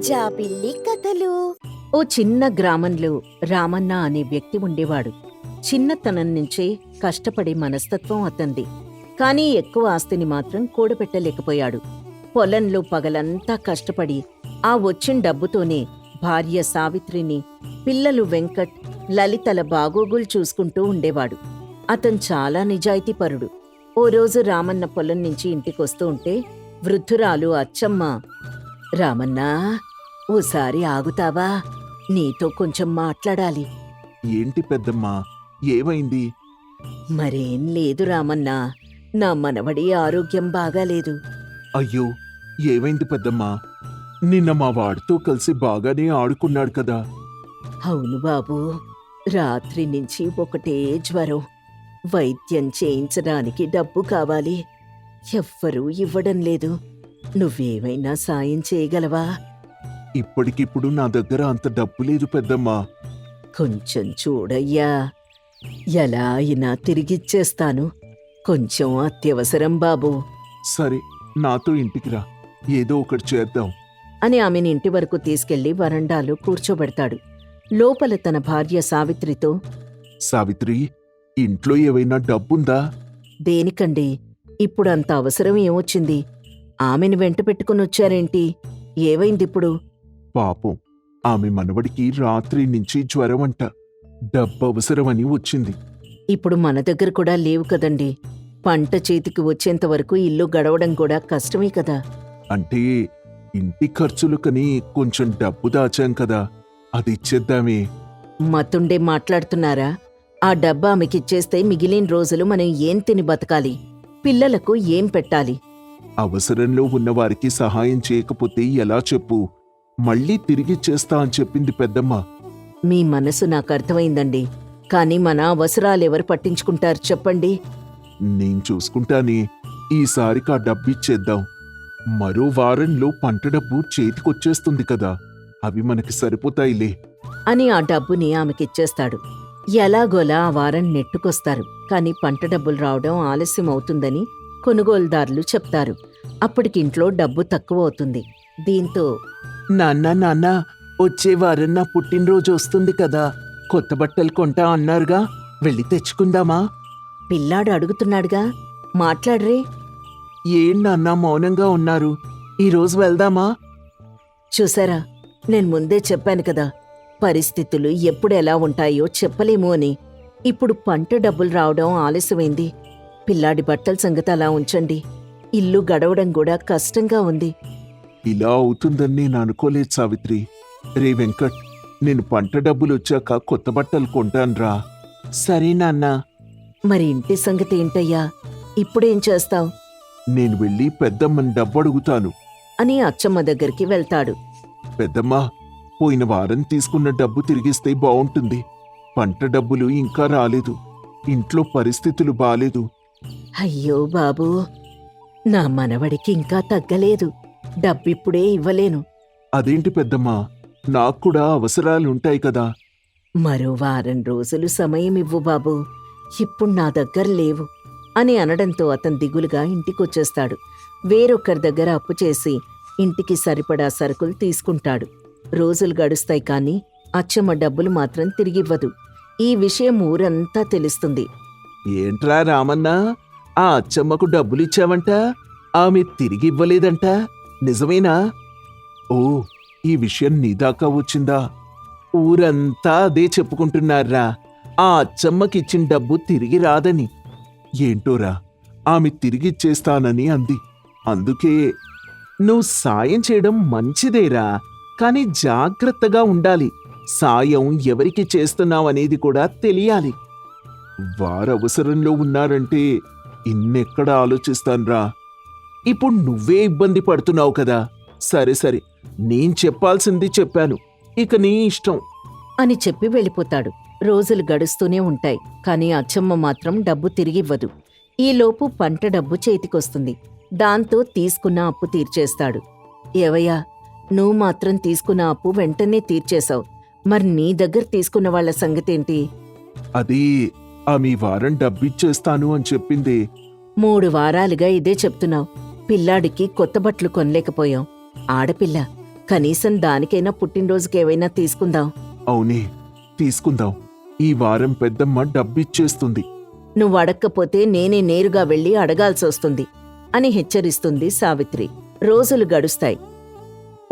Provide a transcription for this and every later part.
జాబిల్లి కథలు. ఓ చిన్న గ్రామంలో రామన్న అనే వ్యక్తి ఉండేవాడు. చిన్నతనం నుంచే కష్టపడే మనస్తత్వం అతంది. కాని ఎక్కువ ఆస్తిని మాత్రం కూడబెట్టలేకపోయాడు. పొలంలో పగలంతా కష్టపడి ఆ వచ్చిన డబ్బుతోనే భార్య సావిత్రిని, పిల్లలు వెంకట్, లలితల బాగోగులు చూసుకుంటూ ఉండేవాడు. అతను చాలా నిజాయితీపరుడు. ఓ రోజు రామన్న పొలం నుంచి ఇంటికొస్తూ ఉంటే వృద్ధురాలు అచ్చమ్మ, రామన్నా, ఓసారి ఆగుతావా? నీతో కొంచెం మాట్లాడాలి. ఏంటి పెద్దమ్మా, ఏమైంది? మరేం లేదు రామన్నా, నా మనవడి ఆరోగ్యం బాగాలేదు. అయ్యో, ఏమైంది పెద్దమ్మా? నిన్న మా వాడితో కలిసి బాగానే ఆడుకున్నాడు కదా. అవును బాబూ, రాత్రి నుంచి ఒకటే జ్వరం. వైద్యం చేయించడానికి డబ్బు కావాలి. ఎవ్వరూ ఇవ్వడం లేదు. నువ్వేమైనా సాయం చేయగలవా? ఇప్పటికిప్పుడు నా దగ్గర అంత డబ్బు లేదు పెద్దమ్మా. కొంచెం చూడయ్యా, ఎలా అయినా తిరిగిచ్చేస్తాను. కొంచెం అత్యవసరం బాబూ సరే, నాతో ఇంటికి రా, ఏదో ఒకటి చేద్దాం అని ఆమెను ఇంటి వరకు తీసుకెళ్లి వరండాలో కూర్చోబెడతాడు. లోపల తన భార్య సావిత్రితో, సావిత్రి, ఇంట్లో ఏవైనా డబ్బుందా? దేనికండి? ఇప్పుడు అంత అవసరం ఏమొచ్చింది? ఆమెను వెంట పెట్టుకుని వచ్చారేంటి? ఏవైందిప్పుడు? పాపం, ఆమె మనవడికి రాత్రి నుంచి జ్వరమంట. డబ్బు అవసరమని వచ్చింది. ఇప్పుడు మన దగ్గర కూడా లేవు కదండి. పంట చేతికి వచ్చేంత వరకు ఇల్లు గడవడం కూడా కష్టమే కదా. అంటే ఇంటి ఖర్చులకని కొంచెం డబ్బు దాచాం కదా, అది ఇచ్చేద్దామే. మతుండే మాట్లాడుతున్నారా? ఆ డబ్బు ఆమెకిచ్చేస్తే మిగిలిన రోజులు మనం ఏం తిని బతకాలి? పిల్లలకు ఏం పెట్టాలి? అవసరంలో ఉన్నవారికి సహాయం చేయకపోతే ఎలా చెప్పు? మళ్ళీ తిరిగిచ్చేస్తా అని చెప్పింది పెద్దమ్మ. మీ మనసు నాకు అర్థమైందండి. కాని మన అవసరాలెవరు పట్టించుకుంటారు చెప్పండి? నేను చూసుకుంటానే, ఈసారికి ఆ డబ్బిచ్చేద్దాం. మరో వారంలో పంట డబ్బు చేతికొచ్చేస్తుంది కదా, అవి మనకి సరిపోతాయిలే అని ఆ డబ్బుని ఆమెకిచ్చేస్తాడు. ఎలాగోలా ఆ వారం నెట్టుకొస్తారు. కాని పంట డబ్బులు రావడం ఆలస్యం అవుతుందని కొనుగోలుదారులు చెప్తారు. అప్పటికింట్లో డబ్బు తక్కువ అవుతుంది. దీంతో, నాన్న, వచ్చే వారం నా పుట్టినరోజు వస్తుంది కదా, కొత్త బట్టలు కొంటా అన్నారుగా, వెళ్ళి తెచ్చుకుందామా? పిల్లాడు అడుగుతున్నాడుగా, మాట్లాడరే. ఏం నాన్న మౌనంగా ఉన్నారు? ఈరోజు వెళ్దామా? చూసారా, నేను ముందే చెప్పాను కదా, పరిస్థితులు ఎప్పుడెలా ఉంటాయో చెప్పలేము అని. ఇప్పుడు పంట డబ్బులు రావడం ఆలస్యమైంది. పిల్లాడి బట్టల సంగతి అలా ఉంచండి. ఇల్లు గడవడం కూడా కష్టంగా ఉంది. ఇలా అవుతుందని నేను అనుకోలేదు సావిత్రి. రే వెంకట్, నేను పంట డబ్బులొచ్చాక కొత్త బట్టలు కొంటాన్రా. సరే నాన్నా. మరి ఇంటి సంగతి ఏంటయ్యా? ఇప్పుడేం చేస్తావ్? నేను వెళ్ళి పెద్దమ్మని డబ్బు అడుగుతాను అని అచ్చమ్మ దగ్గరికి వెళ్తాడు. పెద్దమ్మా, పోయిన వారం తీసుకున్న డబ్బు తిరిగిస్తే బావుంటుంది. పంట డబ్బులు ఇంకా రాలేదు. ఇంట్లో పరిస్థితులు బాలేదు. అయ్యో బాబూ, నా మనవడికి ఇంకా తగ్గలేదు. డబ్బిప్పుడే ఇవ్వలేను. అదేంటి పెద్దమ్మా, నాక్కూడా అవసరాలుంటాయి కదా. మరో వారం రోజులు సమయం ఇవ్వు బాబూ, ఇప్పుడు నా దగ్గర లేవు అని అనడంతో అతను దిగులుగా ఇంటికొచ్చేస్తాడు. వేరొకరి దగ్గర అప్పు చేసి ఇంటికి సరిపడా సరుకులు తీసుకుంటాడు. రోజులు గడుస్తాయి కాని అచ్చమ్మ డబ్బులు మాత్రం తిరిగివ్వదు. ఈ విషయం ఊరంతా తెలుస్తుంది. ఏంట్రా రామన్నా, ఆ అచ్చమ్మకు డబ్బులిచ్చావంట, ఆమె తిరిగివ్వలేదంట, నిజమేనా? ఓ, ఈ విషయం నీదాకా వచ్చిందా? ఊరంతా అదే చెప్పుకుంటున్నారా, ఆ అచ్చమ్మకిచ్చిన డబ్బు తిరిగి రాదని. ఏంటోరా, ఆమె తిరిగిచ్చేస్తానని అంది. అందుకే నువ్వు సాయం చేయడం మంచిదేరా, కాని జాగ్రత్తగా ఉండాలి. సాయం ఎవరికి చేస్తున్నావనేది కూడా తెలియాలి. వారవసరంలో ఉన్నారంటే ఇన్నెక్కడ ఆలోచిస్తాన్రా. ఇప్పుడు నువ్వే ఇబ్బంది పడుతున్నావు కదా. సరే, నేను చెప్పాల్సింది చెప్పాను, ఇక నీ ఇష్టం అని చెప్పి వెళ్ళిపోతాడు. రోజులు గడుస్తూనే ఉంటాయి. కాని అచ్చమ్మ మాత్రం డబ్బు తిరిగివ్వదు. ఈలోపు పంట డబ్బు చేతికొస్తుంది. దాంతో తీసుకున్న అప్పు తీర్చేస్తాడు. ఏవయ్యా, నువ్వు మాత్రం తీసుకున్న అప్పు వెంటనే తీర్చేశావు. మరి నీ దగ్గర తీసుకున్న వాళ్ల సంగతేంటి? అది ఆమె వారం డబ్బిచ్చేస్తాను అని చెప్పింది. 3 వారాలుగా ఇదే చెప్తున్నావు. పిల్లాడికి కొత్త బట్టలు కొనలేకపోయాం. ఆడపిల్ల, కనీసం దానికైనా పుట్టినరోజుకేవైనా తీసుకుందాం. అవునే, తీసుకుందాం. ఈ వారం పెద్దమ్మ డబ్బిచ్చేస్తుంది. నువ్వు అడక్కపోతే నేనే నేరుగా వెళ్ళి అడగాల్సొస్తుంది అని హెచ్చరిస్తుంది సావిత్రి. రోజులు గడుస్తాయి.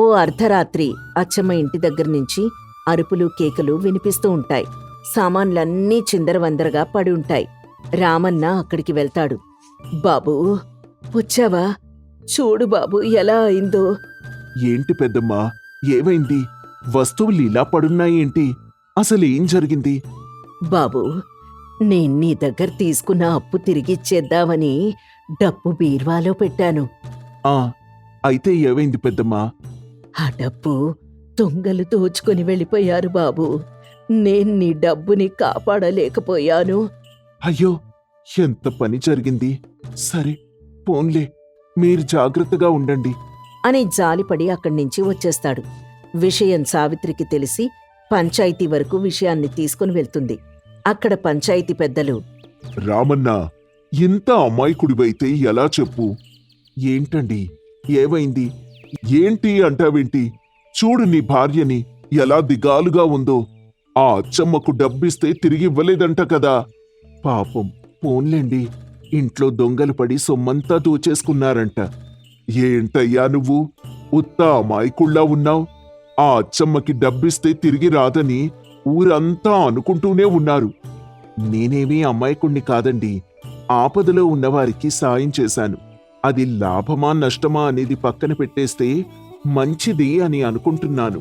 ఓ అర్ధరాత్రి అచ్చమ్మ ఇంటి దగ్గర్నుంచి అరుపులు కేకలు వినిపిస్తూ ఉంటాయి. సామాన్లన్నీ చిందరవందరగా పడి ఉంటాయి. రామన్న అక్కడికి వెళ్తాడు. బాబూ, వచ్చావా? చూడు బాబూ, ఎలా అయిందో. ఏంటి పెద్దమ్మా, ఏమైంది? వస్తువులు ఇలా పడున్నాయేంటి? అసలేం జరిగింది? బాబూ, నేను నీ దగ్గర తీసుకున్న అప్పు తిరిగిచ్చేద్దామని డబ్బు బీర్వాలో పెట్టాను. ఆ, అయితే ఏమైంది పెద్దమ్మా? ఆ డబ్బు దొంగలు దోచుకుని వెళ్ళిపోయారు బాబూ. నేను నీ డబ్బుని కాపాడలేకపోయాను. అయ్యో, ఎంత పని జరిగింది. సరే, పోన్లే, మీరు జాగ్రత్తగా ఉండండి అని జాలిపడి అక్కడ్నించి వచ్చేస్తాడు. విషయం సావిత్రికి తెలిసి పంచాయతీ వరకు విషయాన్ని తీసుకుని వెళ్తుంది. అక్కడ పంచాయతీ పెద్దలు, రామన్న, ఇంత అమాయకుడివైతే ఎలా చెప్పు? ఏంటండి, ఏమైంది? ఏంటి అంటావేంటి? చూడు నీ భార్యని ఎలా దిగాలుగా ఉందో. ఆ అచ్చమ్మకు డబ్బిస్తే తిరిగివ్వలేదంట కదా. పాపం, పోన్లేండి, ఇంట్లో దొంగలు పడి సొమ్మంతా దోచేసుకున్నారంట. ఏంటయ్యా నువ్వు ఉత్త అమాయకుళ్ళా ఉన్నావ్? ఆ అచ్చమ్మకి డబ్బిస్తే తిరిగి రాదని ఊరంతా అనుకుంటూనే ఉన్నారు. నేనేమీ అమాయకుణ్ణి కాదండి. ఆపదలో ఉన్నవారికి సాయం చేశాను. అది లాభమా నష్టమా అనేది పక్కన పెట్టేస్తే మంచిది అని అనుకుంటున్నాను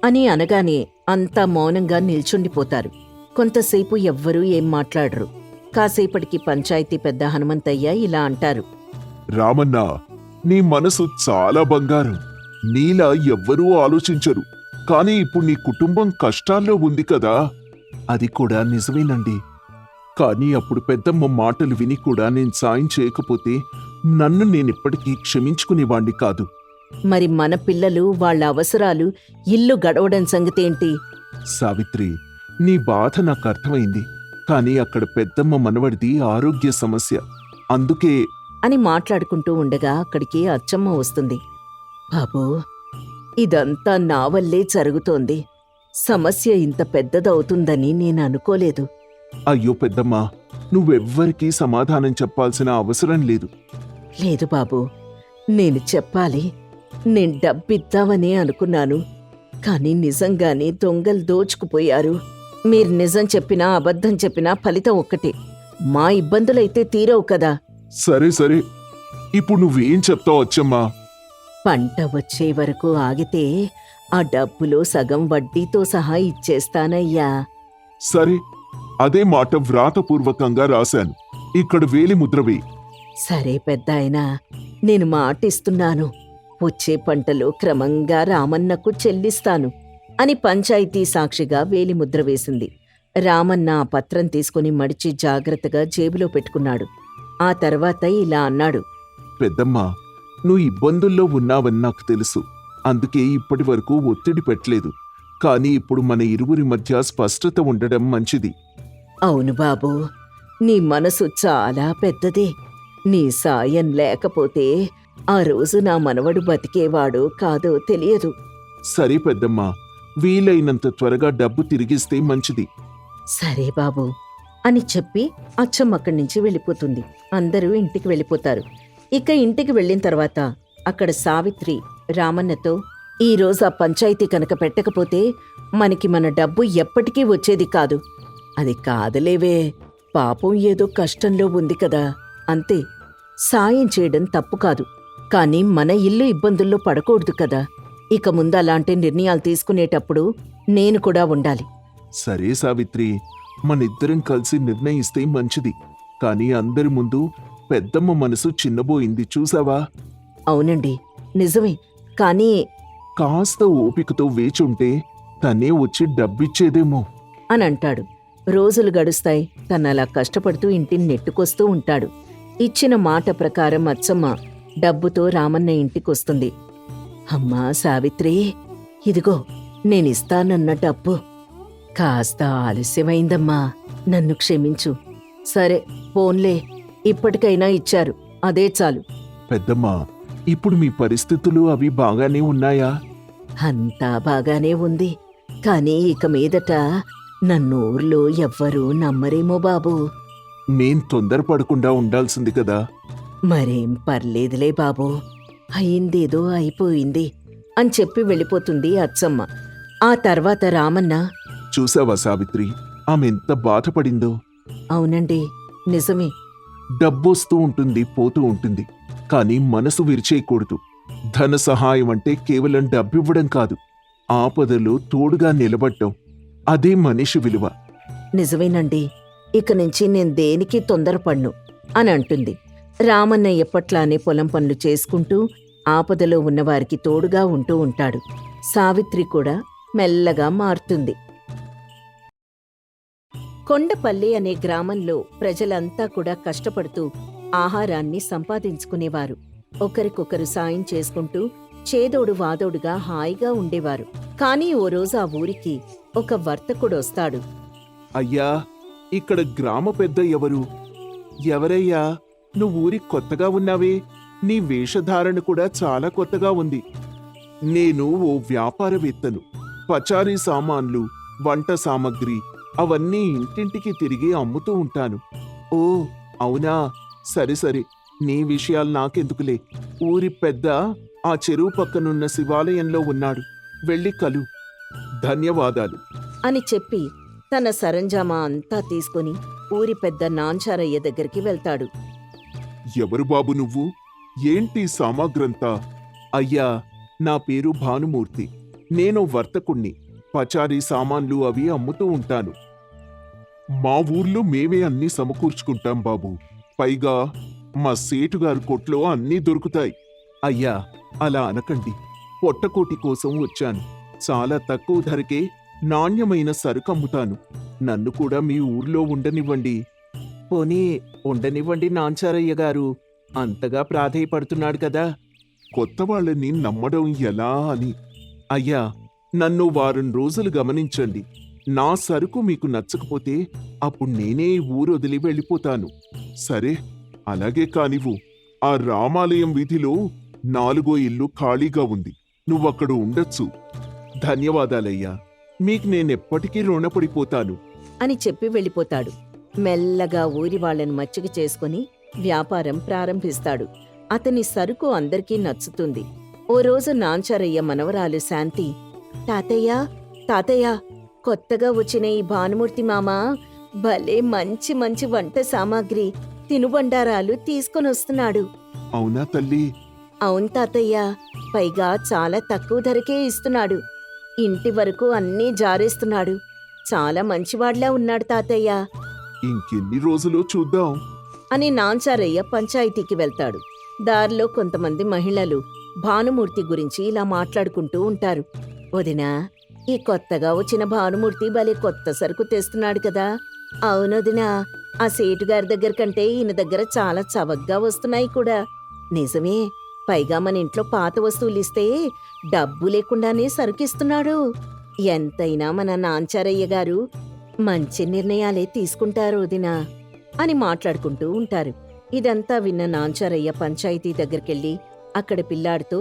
అని అనగానే అంతా మౌనంగా నిల్చుండిపోతారు. కొంతసేపు ఎవ్వరూ ఏం మాట్లాడరు. కాసేపటికి పంచాయతీ పెద్ద హనుమంతయ్య ఇలా అంటారు. రామన్న, నీ మనసు చాలా బంగారం. నీలా ఎవ్వరూ ఆలోచించరు. కానీ ఇప్పుడు నీ కుటుంబం కష్టాల్లో ఉంది కదా. అది కూడా నిజమేనండి. కానీ అప్పుడు పెద్దమ్మ మాటలు విని కూడా నేను సాయం చేయకపోతే నన్ను నేనిప్పటికీ క్షమించుకునేవాణ్ణి కాదు. మరి మన పిల్లలు, వాళ్ళ అవసరాలు, ఇల్లు గడవడం సంగతేంటి? సావిత్రి, నీ బాధ నాకు అర్థమైంది. కానీ అక్కడ పెద్దమ్మ మనవడిది ఆరోగ్య సమస్య. అందుకే అని మాట్లాడుకుంటూ ఉండగా అక్కడికి అచ్చమ్మ వస్తుంది. బాబూ, ఇదంతా నా వల్లే జరుగుతోంది. సమస్య ఇంత పెద్దదవుతుందని నేను అనుకోలేదు. అయ్యో పెద్దమ్మా, నువ్వెవ్వరికీ సమాధానం చెప్పాల్సిన అవసరం లేదు. లేదు బాబూ, నేను చెప్పాలి. నేను డబ్బిద్దామనే అనుకున్నాను. కాని నిజంగానే దొంగలు దోచుకుపోయారు. మీరు నిజం చెప్పినా అబద్ధం చెప్పినా ఫలితం ఒక్కటే. మా ఇబ్బందులైతే తీరవు కదా. సరే సరే, ఇప్పుడు నువ్వేం చెప్తావు అచ్చమ్మా? పంట వచ్చే వరకు ఆగితే ఆ డబ్బులో సగం వడ్డీతో సహా ఇచ్చేస్తానయ్యా. సరే, అదే మాట వ్రాతపూర్వకంగా రాశాను. ఇక్కడ వేలిముద్రవే. సరే పెద్దాయనా, నేను మాటిస్తున్నాను. వచ్చే పంటలో క్రమంగా రామన్నకు చెల్లిస్తాను అని పంచాయతీ సాక్షిగా వేలిముద్ర వేసింది. రామన్న ఆ పత్రం తీసుకుని మడిచి జాగ్రత్తగా జేబులో పెట్టుకున్నాడు. ఆ తర్వాత ఇలా అన్నాడు. పెద్దమ్మా, నువ్వు ఇబ్బందుల్లో ఉన్నావని నాకు తెలుసు. అందుకే ఇప్పటి వరకు ఒత్తిడి పెట్టలేదు. కానీ ఇప్పుడు మన ఇరువురి మధ్య స్పష్టత ఉండడం మంచిది. అవును బాబూ, నీ మనసు చాలా పెద్దదే. నీ సాయం లేకపోతే ఆ రోజు నా మనవడు బతికేవాడో కాదో తెలియదు. సరే పెద్దమ్మా, వీలైనంత త్వరగా డబ్బు తిరిగిస్తే మంచిది. సరే బాబూ అని చెప్పి అచ్చమ్మక్కడి నుంచి వెళ్ళిపోతుంది. అందరూ ఇంటికి వెళ్ళిపోతారు. ఇక ఇంటికి వెళ్ళిన తర్వాత అక్కడ సావిత్రి రామన్నతో, ఈరోజు ఆ పంచాయతీ కనుక పెట్టకపోతే మనకి మన డబ్బు ఎప్పటికీ వచ్చేది కాదు. అది కాదులేవే, పాపం ఏదో కష్టంలో ఉంది కదా, అంతే. సాయం చేయడం తప్పు కాదు. కానీ మన ఇల్లు ఇబ్బందుల్లో పడకూడదు కదా. ఇక ముందు అలాంటి నిర్ణయాలు తీసుకునేటప్పుడు నేను కూడా ఉండాలి. సరే సావిత్రి, మనిద్దరం కలిసి నిర్ణయిస్తే మంచిది. కానీ అందరి ముందు పెద్దమ్మ మనసు చిన్నబోయింది, చూసావా? అవునండి, నిజమే. కానీ కాస్త ఓపికతో వేచుంటే తనే వచ్చి డబ్బిచ్చేదేమో అని అంటాడు. రోజులు గడుస్తాయి. తనలా కష్టపడుతూ ఇంటిని నెట్టుకొస్తూ ఉంటాడు. ఇచ్చిన మాట ప్రకారం అచ్చమ్మ డబ్బుతో రామన్న ఇంటికొస్తుంది. అమ్మా సావిత్రి, ఇదిగో నేనిస్తానన్న డబ్బు. కాస్త ఆలస్యమైందమ్మా, నన్ను క్షమించు. సరే పోన్లే, ఇప్పటికైనా ఇచ్చారు, అదే చాలు. పెద్దమ్మా, ఇప్పుడు మీ పరిస్థితులు అవి బాగానే ఉన్నాయా? అంతా బాగానే ఉంది. కానీ ఇక మీదట నన్ను ఊర్లో ఎవ్వరూ నమ్మరేమో బాబూ. మేం తొందరపడకుండా ఉండాల్సింది కదా. మరేం పర్లేదులే బాబూ, అయిందేదో అయిపోయింది అని చెప్పి వెళ్ళిపోతుంది అచ్చమ్మ. ఆ తర్వాత రామన్న, చూసావా సావిత్రి, ఆమెంత బాధపడిందో. అవునండి, నిజమే. డబ్బొస్తూ ఉంటుంది, పోతూ ఉంటుంది, కానీ మనసు విరిచేయకూడదు. ధన సహాయం అంటే కేవలం డబ్బివ్వడం కాదు, ఆపదలో తోడుగా నిలబడ్డం. అదే మనిషి విలువ. నిజమేనండి, ఇక నుంచి నేను దేనికి తొందరపడ్ను అని అంటుంది. రామన్న ఎప్పట్లానే పొలం పనులు చేసుకుంటూ ఆపదలో ఉన్నవారికి తోడుగా ఉంటూ ఉంటాడు. సావిత్రి కూడా మెల్లగా మారుతుంది. కొండపల్లి అనే గ్రామంలో ప్రజలంతా కూడా కష్టపడుతూ ఆహారాన్ని సంపాదించుకునేవారు. ఒకరికొకరు సాయం చేసుకుంటూ చేదోడు వాదోడుగా హాయిగా ఉండేవారు. కానీ ఓ రోజు ఆ ఊరికి ఒక వర్తకుడొస్తాడు. అయ్యా, ఇక్కడ గ్రామ పెద్ద ఎవరు? ఎవరయ్యా? నువ్వు ఊరికి కొత్తగా ఉన్నావే, నీ వేషధారణ కూడా చాలా కొత్తగా ఉంది. నేను ఓ వ్యాపారవేత్తను. పచారీ సామాన్లు, వంట సామగ్రి అవన్నీ ఇంటింటికి తిరిగి అమ్ముతూ ఉంటాను. ఓ అవునా, సరే సరే, నీ విషయాలు నాకెందుకులే. ఊరి పెద్ద ఆ చెరువు పక్కనున్న శివాలయంలో ఉన్నాడు, వెళ్ళి కలు. ధన్యవాదాలు అని చెప్పి తన సరంజామా అంతా తీసుకుని ఊరి పెద్ద నాంచారయ్య దగ్గరికి వెళ్తాడు. ఎవరు బాబు నువ్వు? ఏంటి సామాగ్రంతా? అయ్యా, నా పేరు భానుమూర్తి. నేను వర్తకుణ్ణి. పచారీ సామాన్లు అవి అమ్ముతూ ఉంటాను. మా ఊర్లో మేమే అన్నీ సమకూర్చుకుంటాం బాబు. పైగా మా సేటుగారు కొట్లో అన్నీ దొరుకుతాయి. అయ్యా, అలా అనకండి. పొట్టకోటి కోసం వచ్చాను. చాలా తక్కువ ధరకే నాణ్యమైన సరుకు అమ్ముతాను. నన్ను కూడా మీ ఊర్లో ఉండనివ్వండి. పోనీ ఉండనివ్వండి నాంచారయ్య గారు, అంతగా ప్రాధేయపడుతున్నాడు కదా. కొత్త వాళ్ళని నమ్మడం ఎలా అని. అయ్యా, నన్ను వారం రోజులు గమనించండి. నా సరుకు మీకు నచ్చకపోతే అప్పుడు నేనే ఊరొదిలి వెళ్ళిపోతాను. సరే, అలాగే కానివ్వు. ఆ రామాలయం వీధిలో 4వ ఇల్లు ఖాళీగా ఉంది. నువ్వక్కడ ఉండొచ్చు. ధన్యవాదాలయ్యా, మీకు నేనెప్పటికీ రుణపడిపోతాను అని చెప్పి వెళ్ళిపోతాడు. మెల్లగా ఊరి వాళ్ళని మచ్చిక చేసుకుని వ్యాపారం ప్రారంభిస్తాడు. అతని సరుకు అందరికీ నచ్చుతుంది. ఓ రోజు నాంచారయ్య మనవరాలు శాంతి, తాతయ్య తాతయ్య, కొత్తగా వచ్చిన ఈ భానుమూర్తి మామ భలే మంచి మంచి వంట సామాగ్రి, తినుబండారాలు తీసుకొనొస్తున్నాడు. అవునా తల్లి? అవును తాతయ్య, పైగా చాలా తక్కువ ధరకే ఇస్తున్నాడు. ఇంటి వరకు అన్నీ జారేస్తున్నాడు. చాలా మంచివాడ్లా ఉన్నాడు తాతయ్య ఇంకెన్ని రోజులో చూద్దాం అని నాంచారయ్య పంచాయతీకి వెళ్తాడు. దారిలో కొంతమంది మహిళలు భానుమూర్తి గురించి ఇలా మాట్లాడుకుంటూ ఉంటారు. వదినా, ఈ కొత్తగా వచ్చిన భానుమూర్తి భలే కొత్త సరుకు తెస్తున్నాడు కదా. అవునొదినా, ఆ సేటుగారి దగ్గర కంటే ఈయన దగ్గర చాలా చవకగా వస్తున్నాయి కూడా. నిజమే, పైగా మన ఇంట్లో పాత వస్తువులిస్తే డబ్బు లేకుండానే సరుకిస్తున్నాడు. ఎంతైనా మన నాంచారయ్య గారు మంచి నిర్ణయాలే తీసుకుంటారు వదినా అని మాట్లాడుకుంటూ ఉంటారు. ఇదంతా విన్న నాంచారయ్య పంచాయతీ దగ్గరికెళ్ళి అక్కడ పిల్లాడితో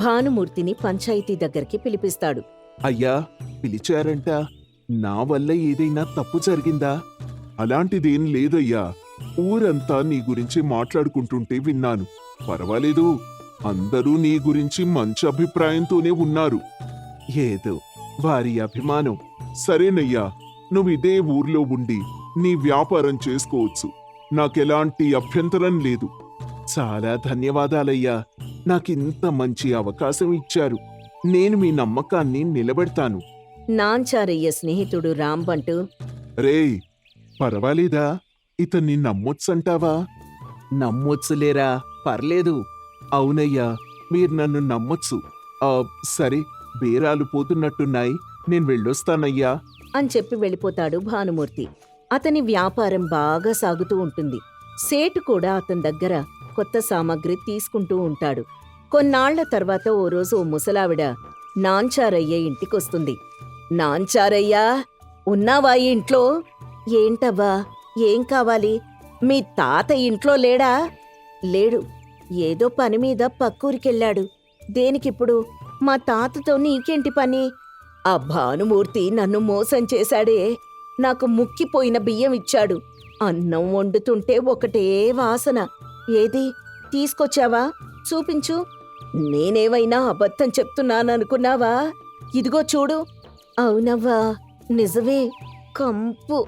భానుమూర్తిని పంచాయతీ దగ్గరికి పిలిపిస్తాడు. అయ్యా, పిలిచారంట. నా వల్ల ఏదైనా తప్పు జరిగిందా? అలాంటిదేం లేదయ్యా. ఊరంతా నీ గురించి మాట్లాడుకుంటుంటే విన్నాను. పర్వాలేదు, అందరూ నీ గురించి మంచి అభిప్రాయంతోనే ఉన్నారు. ఏదో వారి అభిమానం. సరేనయ్యా, నువ్విదే ఊర్లో ఉండి నీ వ్యాపారం చేసుకోవచ్చు. నాకెలాంటి అభ్యంతరం లేదు. చాలా ధన్యవాదాలయ్యా, నాకింత మంచి అవకాశం ఇచ్చారు. నేను మీ నమ్మకాన్ని నిలబెడతాను. నాంచారయ్య స్నేహితుడు రాంబంటూ, రేయ్, పర్వాలేదా? ఇతన్ని నమ్మొచ్చంటావా? నమ్మొచ్చులేరా, పర్లేదు. అవునయ్యా, మీరు నన్ను నమ్మొచ్చు. సరే, బేరాలు పోతున్నట్టున్నాయి, నేను వెళ్ళొస్తానయ్యా అని చెప్పి వెళ్ళిపోతాడు భానుమూర్తి. అతని వ్యాపారం బాగా సాగుతూ ఉంటుంది. సేటు కూడా అతని దగ్గర కొత్త సామాగ్రి తీసుకుంటూ ఉంటాడు. కొన్నాళ్ల తర్వాత ఓ రోజు ఓ ముసలావిడ నాంచారయ్య ఇంటికొస్తుంది. నాంచారయ్యా, ఉన్నావా ఈ ఇంట్లో? ఏంటవ్వా, ఏం కావాలి? మీ తాత ఇంట్లో లేడా? లేడు, ఏదో పని మీద పక్కూరికెళ్ళాడు. దేనికిప్పుడు? మా తాతతో నీకేంటి పని? ఆ భానుమూర్తి నన్ను మోసం చేశాడే. నాకు ముక్కిపోయిన బియ్యం ఇచ్చాడు. అన్నం వండుతుంటే ఒకటే వాసన. ఏది తీసుకొచ్చావా? చూపించు. నేనేమైనా అబద్ధం చెప్తున్నాననుకున్నావా? ఇదిగో చూడు. అవునవ్వా, నిజమే. కంపు.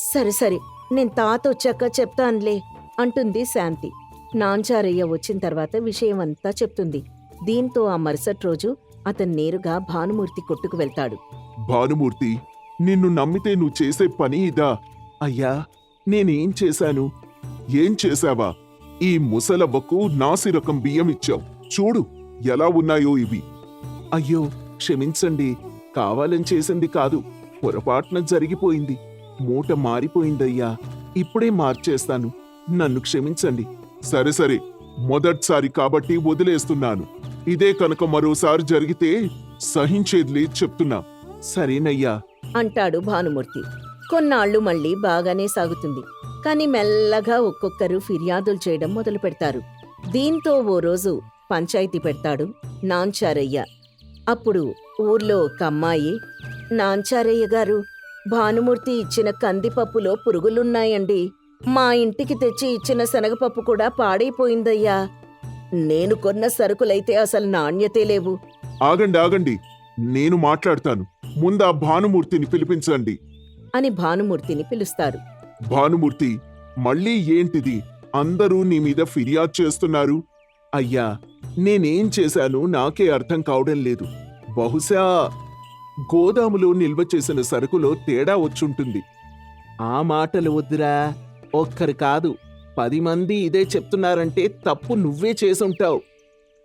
సరే సరే, నేను తాత వచ్చాక చెప్తానులే అంటుంది శాంతి. నాంచారయ్య వచ్చిన తర్వాత విషయమంతా చెప్తుంది. దీంతో ఆ మరుసటి రోజు అతను నేరుగా భానుమూర్తి కొట్టుకు వెళ్తాడు. భానుమూర్తి, నిన్ను నమ్మితే నువ్వు చేసే పని ఇదా? అయ్యా, నేనేం చేశాను? ఏం చేశావా? ఈ ముసలవ్వకు నాసిరకం బియ్యం ఇచ్చావు. చూడు ఎలా ఉన్నాయో ఇవి. అయ్యో, క్షమించండి. కావాలని చేసింది కాదు, పొరపాటున జరిగిపోయింది. మూట మారిపోయిందయ్యా. ఇప్పుడే మార్చేస్తాను. నన్ను క్షమించండి. సరే సరే, మొదటిసారి కాబట్టి వదిలేస్తున్నాను. ఇదే కనుక మరోసారి జరిగితే సహించేదిలే చెప్తున్నా. సరేనయ్యా అంటాడు భానుమూర్తి. కొన్నాళ్లు మళ్ళీ బాగానే సాగుతుంది. కాని మెల్లగా ఒక్కొక్కరు ఫిర్యాదులు చేయడం మొదలు పెడతారు. దీంతో ఓ రోజు పంచాయతీ పెడతాడు నాంచారయ్య. అప్పుడు ఊర్లో ఒక అమ్మాయి, నాంచారయ్య గారు, భానుమూర్తి ఇచ్చిన కందిపప్పులో పురుగులున్నాయండి. మా ఇంటికి తెచ్చి ఇచ్చిన శనగపప్పు కూడా పాడైపోయిందయ్యా. నేను కొన్న సరుకులైతే అసలు నాణ్యతే లేవు. ఆగండి ఆగండి, నేను మాట్లాడతాను. ముందా భానుమూర్తిని పిలిపించండి అని భానుమూర్తిని పిలుస్తారు. భానుమూర్తి, మళ్ళీ ఏంటిది? అందరూ నీ మీద ఫిర్యాదు చేస్తున్నారు. అయ్యా, నేనేం చేశాను నాకే అర్థం కావడం లేదు. బహుశా గోదాములో నిల్వ చేసిన సరుకులో తేడా వచ్చుంటుంది. ఆ మాటలు వద్దురా. ఒక్కరు కాదు, 10 మంది ఇదే చెప్తున్నారంటే తప్పు నువ్వే చేసుంటావు.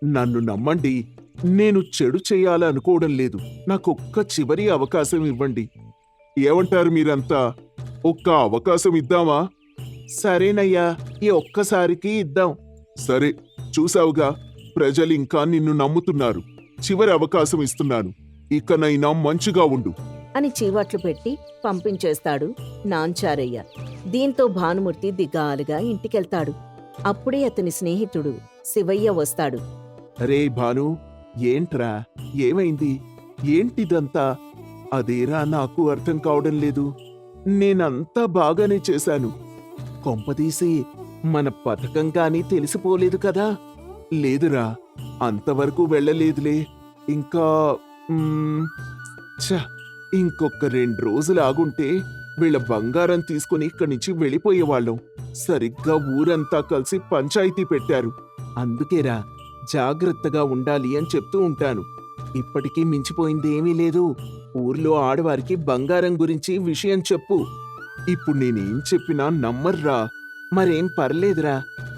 నన్ను నమ్మండి, నేను చెడు చేయాలనుకోవడం లేదు. నాకొక్క చివరి అవకాశం ఇవ్వండి. ఏమంటారు మీరంతా? ఒక్క అవకాశం ఇద్దామా? సరేనయ్యా, ఈ ఒక్కసారికి ఇద్దాం. సరే, చూసావుగా, ప్రజలింకా నిన్ను నమ్ముతున్నారు. చివరి అవకాశం ఇస్తున్నాను. ఇకనైనా మంచిగా ఉండు అని చీవాట్లు పెట్టి పంపించేస్తాడు నాంచారయ్య. దీంతో భానుమూర్తి దిగాలుగా ఇంటికెళ్తాడు. అప్పుడే అతని స్నేహితుడు శివయ్య వస్తాడు. రే భాను, ఏంట్రా? ఏమైంది? ఏంటిదంతా? అదేరా నాకు అర్థం కావడం లేదు. నేనంతా బాగానే చేశాను. కొంపదీసి మన పథకం కానీ తెలిసిపోలేదు కదా? లేదురా, అంతవరకు వెళ్ళలేదులే. ఇంకా ఇంకొక 2 రోజులు ఆగుంటే వీళ్ళ బంగారం తీసుకుని ఇక్కడి నుంచి వెళ్ళిపోయేవాళ్ళం. సరిగ్గా ఊరంతా కలిసి పంచాయతీ పెట్టారు. అందుకేరా జాగ్రత్తగా ఉండాలి అని చెప్తూ ఉంటాను. ఇప్పటికీ మించిపోయింది ఏమీ లేదు. ఊర్లో ఆడవారికి బంగారం గురించి విషయం చెప్పు. ఇప్పుడు నేనేం చెప్పినా నమ్మర్రా. మరేం పర్లేదురా.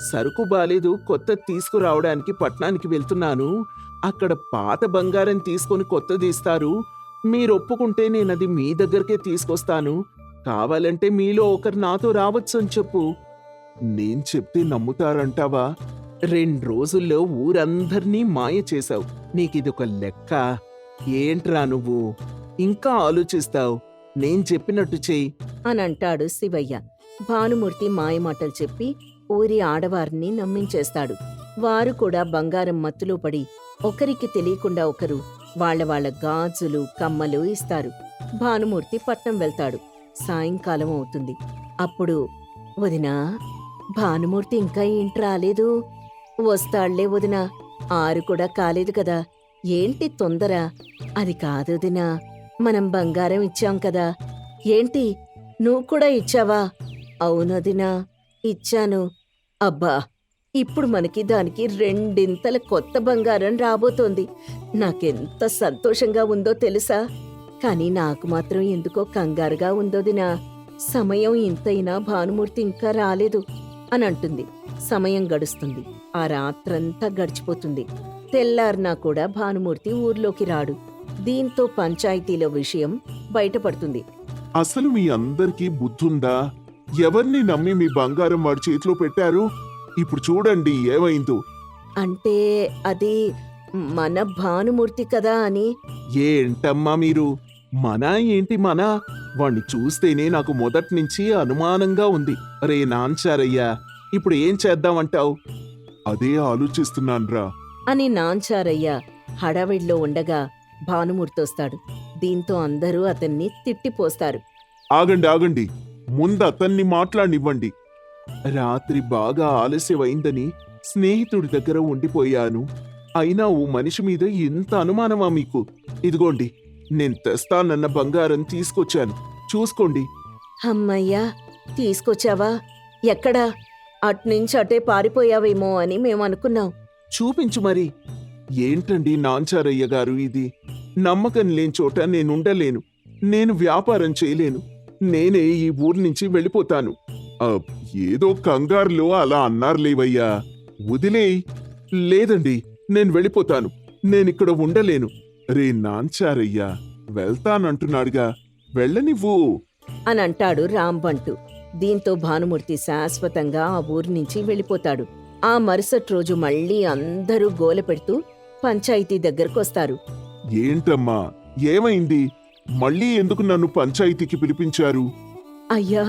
సరుకు బాలేదు, కొత్త తీసుకురావడానికి పట్నానికి వెళ్తున్నాను. అక్కడ పాత బంగారం తీసుకొని కొత్తది ఇస్తారు. మీరొప్పుకుంటే నేనది మీ దగ్గరకే తీసుకొస్తాను. కావాలంటే మీలో ఒకరు నాతో రావచ్చు అని చెప్పు. నేను చెప్తే నమ్ముతారంటావా? 2 రోజుల్లో ఊరందర్నీ మాయ చేశావు. నీకిదొక లెక్క. ఏంట్రా నువ్వు ఇంకా ఆలోచిస్తావు? నేను చెప్పినట్టు చెయ్యి అనంటాడు శివయ్య. భానుమూర్తి మాయమాటలు చెప్పి ఊరి ఆడవారిని నమ్మించేస్తాడు. వారు కూడా బంగారం మత్తులో పడి ఒకరికి తెలియకుండా ఒకరు వాళ్ళ గాజులు, కమ్మలు ఇస్తారు. భానుమూర్తి పట్నం వెళ్తాడు. సాయంకాలం అవుతుంది. అప్పుడు, వదినా, భానుమూర్తి ఇంకా ఏంటి రాలేదు? వస్తాళ్లే వదినా, 6 కూడా కాలేదు కదా, ఏంటి తొందర? అది కాదు వదినా, మనం బంగారం ఇచ్చాం కదా. ఏంటి, నువ్వు కూడా ఇచ్చావా? అవునదినా, ఇచ్చాను. అబ్బా, ఇప్పుడు మనకి దానికి 2 కొత్త బంగారం రాబోతోంది. నాకెంత సంతోషంగా ఉందో తెలుసా? కాని నాకు మాత్రం ఎందుకో కంగారుగా ఉందోదినా. సమయం ఇంతైనా భానుమూర్తి ఇంకా రాలేదు అని అంటుంది. సమయం గడుస్తుంది. ఆ రాత్రంతా గడిచిపోతుంది. తెల్లారినా కూడా భానుమూర్తి ఊర్లోకి రాడు. దీంతో పంచాయతీలో విషయం బయటపడుతుంది. అసలు మీ అందరికీ బుద్ధుందా? ఎవరిని నమ్మి మీ బంగారం వాడి చేతిలో పెట్టారు? ఇప్పుడు చూడండి ఏమైందో. అంటే అది మన భానుమూర్తి కదా అని. ఏంటమ్మా మీరు? మన ఏంటి మన? వాణ్ణి చూస్తేనే నాకు మొదట్నుంచి అనుమానంగా ఉంది. రే నాంచారయ్యా, ఇప్పుడు ఏం చేద్దామంటావు? అదే ఆలోచిస్తున్నాన్రా అని నాంచారయ్య హడావిడిలో ఉండగా భానుమూర్తొస్తాడు. దీంతో అందరూ అతన్ని తిట్టిపోస్తారు. ఆగండి ఆగండి, ముందు అతన్ని మాట్లాడనివ్వండి. రాత్రి బాగా ఆలస్యమైందని స్నేహితుడి దగ్గర ఉండిపోయాను. అయినా ఓ మనిషి మీద ఇంత అనుమానమా మీకు? ఇదిగోండి, నేను తెస్తానన్న బంగారం తీసుకొచ్చాను, చూసుకోండి. అమ్మయ్యా, తీసుకొచ్చావా? ఎక్కడా? అట్నుంచి అటే పారిపోయావేమో అని మేమనుకున్నాం. చూపించు మరి. ఏంటండి నాంచారయ్య గారు ఇది? నమ్మకం లేని చోట నేనుండలేను. నేను వ్యాపారం చేయలేను. నేనే ఈ ఊరు నుంచి వెళ్ళిపోతాను. ఏదో కంగారులో అలా అన్నారులేవయ్యా, వదిలేయ్. లేదండి, నేను వెళ్ళిపోతాను. నేనిక్కడ ఉండలేను. రే నాంచారయ్యా, వెళ్తానంటున్నాడుగా, వెళ్ళనివ్వు. అని అంటాడు రాంబంటు. దీంతో భానుమూర్తి శాశ్వతంగా ఆ ఊరి నుంచి వెళ్ళిపోతాడు. ఆ మరుసటి రోజు మళ్ళీ అందరూ గోల పెడుతూ పంచాయతీ దగ్గరకొస్తారు. ఏంటమ్మా, ఏమైంది? మళ్ళీ ఎందుకు నన్ను పంచాయతీకి పిలిపించారు? అయ్యా,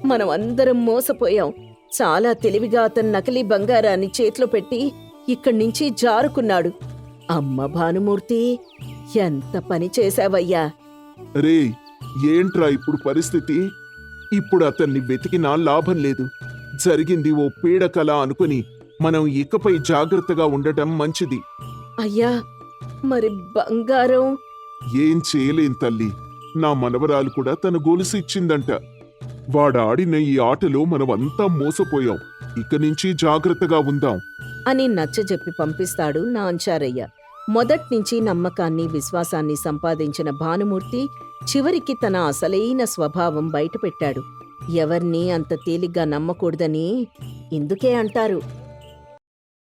మనం అందరం మోసపోయాం. చాలా తెలివిగా అతను నకిలీ బంగారాన్ని చేతిలో పెట్టి ఇక్కడి నుంచి జారుకున్నాడు. అమ్మ భానుమూర్తి, ఎంత పని చేశావయ్యా! రే, ఏంట్రా ఇప్పుడు పరిస్థితి? ఇప్పుడు అతన్ని వెతికినా లాభం లేదు. జరిగింది ఓ పీడకల అనుకుని మనం ఇకపై జాగ్రత్తగా ఉండటం మంచిది. అయ్యా, మరి బంగారం? ఏం చేయలేం తల్లి, నా మనవరాలు కూడా తన గొలుసు ఇచ్చిందంట. వాడాడిన ఈ ఆటలో మనమంతా మోసపోయాం. ఇక నుంచి జాగ్రత్తగా ఉందాం అని నచ్చజెప్పి పంపిస్తాడు నాంచారయ్య. మొదట్నుంచి నమ్మకాన్ని, విశ్వాసాన్ని సంపాదించిన భానుమూర్తి చివరికి తన అసలైన స్వభావం బయటపెట్టాడు. ఎవర్నీ అంత తేలిగ్గా నమ్మకూడదని ఇందుకే అంటారు,